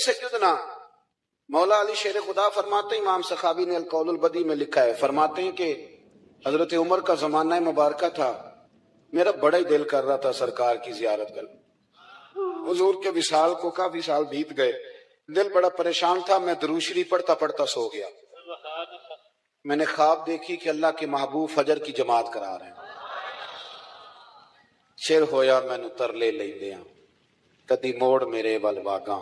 सैयदना मौला अली शेर खुदा फरमाते हैं, इमाम सखावी ने अल-कौलुल बदी में लिखा है, फरमाते हैं कि हजरत उमर का जमाना मुबारक था, मेरा बड़ा ही दिल कर रहा था सरकार की जियारत कर। हुजूर के विसाल को काफी साल बीत गए, दिल बड़ा परेशान था। मैं दुरूद शरीफ पढ़ता पढ़ता सो गया। मैंने ख्वाब देखी कि अल्लाह के महबूब फजर की जमात करा रहे हैं। शेर होया मैनू तरले लैंदियां, कदी मोड़ मेरे वल वागा,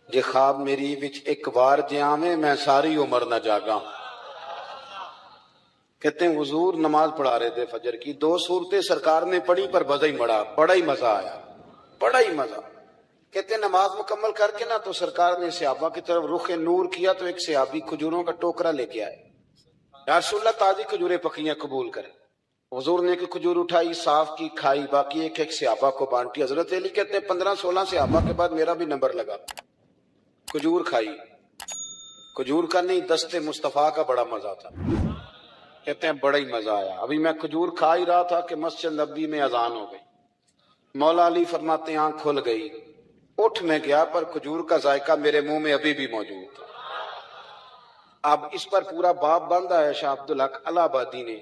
जे ख्वाब मेरी विच एक बार जे आवे मैं सारी उम्र न जागा। कहते हैं हुजूर नमाज पढ़ा रहे थे फजर की, दो सूरतें सरकार ने पढ़ी पर बजा ही मड़ा, बड़ा ही मजा आया, बड़ा ही मजा। कहते हैं नमाज मुकम्मल करके ना तो सरकार ने सहाबा की तरफ रुख नूर किया तो एक सहाबी खजूरों का टोकरा लेके आए। या रसूलल्लाह ताजी खजूरें पकियां कबूल करें। हुजूर ने एक खजूर उठाई, साफ की, खाई, बाकी एक एक सहाबा को बांटी। हजरत अली कहते हैं 15-16 सहाबा के बाद मेरा भी नंबर लगा। खजूर खाई, खजूर का नहीं दस्ते मुस्तफा का बड़ा मजा था। कहते हैं बड़ा ही मजा आया। अभी मैं खजूर खा ही रहा था कि मस्जिद नबी में अजान हो गई। मौला अली फरमाते आंख खुल गई, उठ में गया पर खजूर का जायका मेरे मुंह में अभी भी मौजूद था। अब इस पर पूरा बाप बांधा है शाह अब्दुल हक इलाहाबादी ने।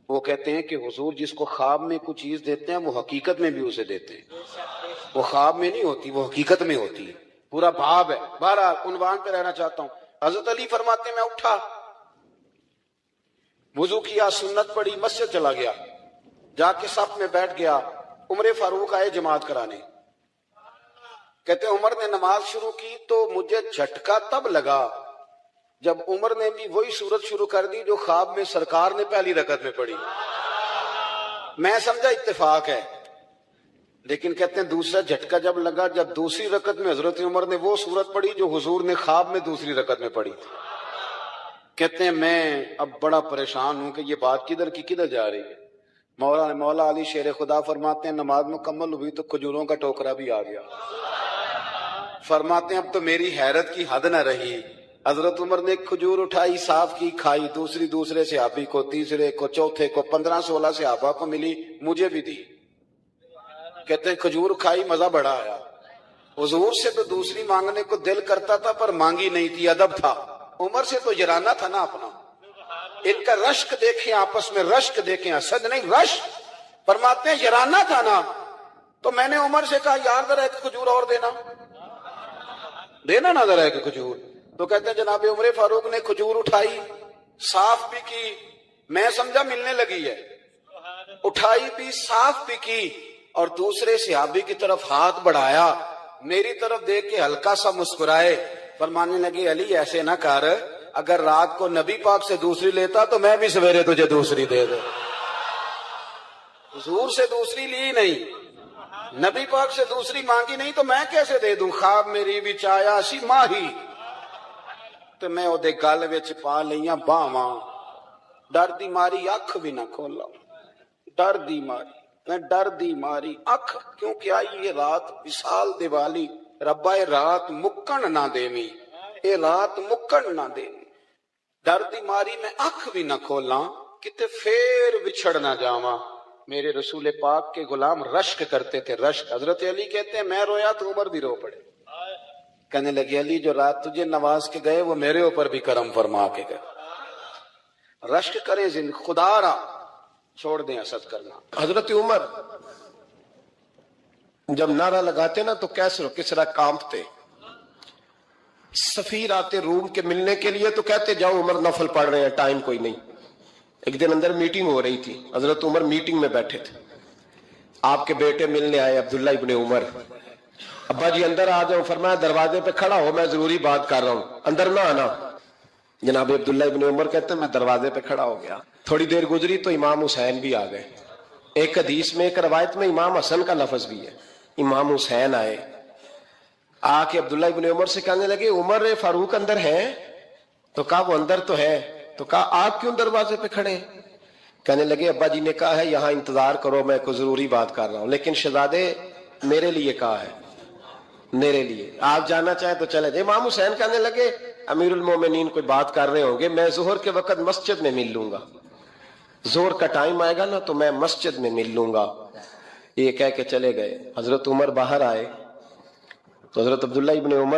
वो कहते हैं कि हुजूर जिसको ख्वाब में कुछ चीज देते हैं वो हकीकत में भी उसे देते हैं। वो ख्वाब में नहीं होती, वो हकीकत में होती है। पूरा भाव है। बहरहाल उन्वान पे रहना चाहता हूं। हजरत अली फरमाते मैं उठा, वुजू किया, सुन्नत पढ़ी, मस्जिद चला गया, जाके सफ में बैठ गया। उमर फारूक आए जमात कराने। कहते उमर ने नमाज शुरू की तो मुझे झटका तब लगा जब उमर ने भी वही सूरत शुरू कर दी जो ख्वाब में सरकार ने पहली रकत में पढ़ी। मैं समझा इत्तेफाक है, लेकिन कहते हैं दूसरा झटका जब लगा जब दूसरी रकत में हजरत उमर ने वो सूरत पढ़ी जो हुजूर ने ख्वाब में दूसरी रकत में पढ़ी थी। कहते हैं मैं अब बड़ा परेशान हूं कि ये बात किधर की किधर जा रही है। मौला अली शेर खुदा फरमाते हैं नमाज मुकम्मल हुई तो खजूरों का टोकरा भी आ गया। फरमाते हैं अब तो मेरी हैरत की हद न रही। हजरत उमर ने खजूर उठाई, साफ की, खाई, दूसरे सहाबी को, तीसरे को, चौथे को, 15-16 सहाबा को मिली, मुझे भी दी। कहते हैं खजूर खाई, मजा बड़ा आया। हुजूर से तो दूसरी मांगने को दिल करता था पर मांगी नहीं थी, अदब था। उमर से तो जराना था ना अपना। इनका रश्क देखें, आपस में रश्क देखें, असद नहीं रश्क। फरमाते हैं जराना था ना, तो मैंने उमर से कहा यार जरा एक खजूर और देना ना जरा एक खजूर। तो कहते हैं जनाब उमर फारूक ने खजूर उठाई, साफ भी की, मैं समझा मिलने लगी है, उठाई भी, साफ भी की, और दूसरे सहाबी की तरफ हाथ बढ़ाया, मेरी तरफ देख के हल्का सा मुस्कुराए, फरमाने लगे अली ऐसे ना कर, अगर रात को नबी पाक से दूसरी लेता तो मैं भी सवेरे तुझे दूसरी दे दे। हुजूर से दूसरी ली नहीं, नबी पाक से दूसरी मांगी नहीं, तो मैं कैसे दे दूं। ख्वाब मेरी विच आया सी माही तो मैं ओदे गल विच पा लईयां बावां, डर दी मारी अख भी ना खोला, डर दी मारी, मैं डर दी मारी अख, क्योंकि आई ये रात विशाल दिवाली, रब्बा ये रात मुक्कन ना देवी, ये रात मुक्कन ना देवी। डर दी मारी मैं अख भी ना खोला, किते फेर विछड़ ना जावा। मेरे रसूल पाक के गुलाम रश्क करते थे, रश्क। हजरत अली कहते हैं मैं रोया तो उमर भी रो पड़े। कहने लगे अली जो रात तुझे नवाज के गए वो मेरे ऊपर भी करम फरमा के गए। रश्क करें जिन खुदारा, छोड़ दें असद करना। हजरत उमर जब नारा लगाते ना तो कैसर किसरा कांपते। सफीर आते रूम के मिलने के लिए तो कहते जाओ उमर नफल पढ़ रहे हैं, टाइम कोई नहीं। एक दिन अंदर मीटिंग हो रही थी, हजरत उमर मीटिंग में बैठे थे। आपके बेटे मिलने आए अब्दुल्ला इब्ने उमर। अब्बा जी अंदर आ जाओ। फरमाया दरवाजे पे खड़ा हो, मैं जरूरी बात कर रहा हूं, अंदर ना आना। जनाब अब्दुल्ला इब्ने उमर कहते मैं दरवाजे पे खड़ा हो गया। थोड़ी देर गुजरी तो इमाम हुसैन भी आ गए। एक हदीस में, एक रवायत में इमाम हसन का लफ्ज भी है। इमाम हुसैन आए, आके अब्दुल्ला इब्ने उमर से कहने लगे उमर फारूक अंदर है? तो कहा वो अंदर तो है। तो कहा आप क्यों दरवाजे पे खड़े? कहने लगे अब्बा जी ने कहा है यहाँ इंतजार करो, मैं कोई जरूरी बात कर रहा हूं, लेकिन शहजादे मेरे लिए कहा है, मेरे लिए, आप जाना चाहे तो चले जाए। इमाम हुसैन कहने लगे अमीरुल मोमिनीन कोई बात कर रहे होंगे, मैं जोहर के वक्त मस्जिद में मिल लूंगा, जोहर का टाइम आएगा ना तो मैं मस्जिद में मिल लूंगा। ये कह के चले गए। हजरत उमर बाहर आए तो हजरत अब्दुल्ला इब्ने उमर